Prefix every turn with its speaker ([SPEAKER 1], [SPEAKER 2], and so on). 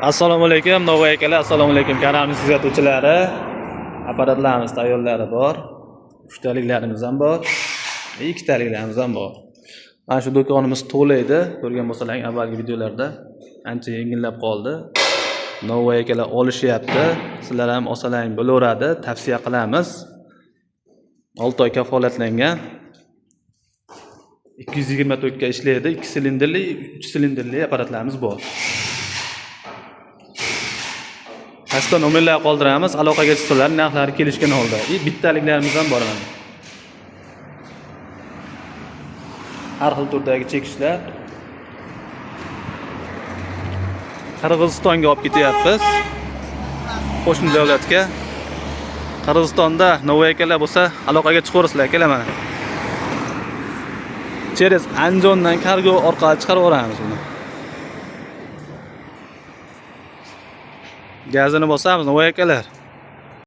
[SPEAKER 1] Assalomu alaykum, Novvoy akalar, assalomu alaykum. Kanalimiz kuzatuvchilari, apparatlarimiz tayyorlari bor. 3 taliklarimiz ham bor, 2 taliklarimiz ham bor. Mana shu do'konimiz to'la edi. Ko'rgan bo'lsalaring, avvalgi videolarda ancha yengillab qoldi. Novvoy akalar olishyapti. Sizlar ham olsalaring bo'laveradi, tavsiya qilamiz. 6 oy kafolatlangan. 224 ga ishlaydi. 2 silindrli, 3 silindrli apparatlarimiz bor. Pastda nomerlar qoldiramiz, aloqaga chiqsanglar, narxlari kelishgan holda. Bittaliklarimiz ham bor mana. Har xil turdagi chekishlar. Qirg'izistonga olib ketyapmiz. Qo'shni davlatga. Qirg'izistonda Novvoy akalar bo'lsa, aloqaga chiqaverasizlar, kelaman. Через Anjondan kargo orqali chiqarib yuboramiz buni. Gazini bosamiz, Novvoy akalar.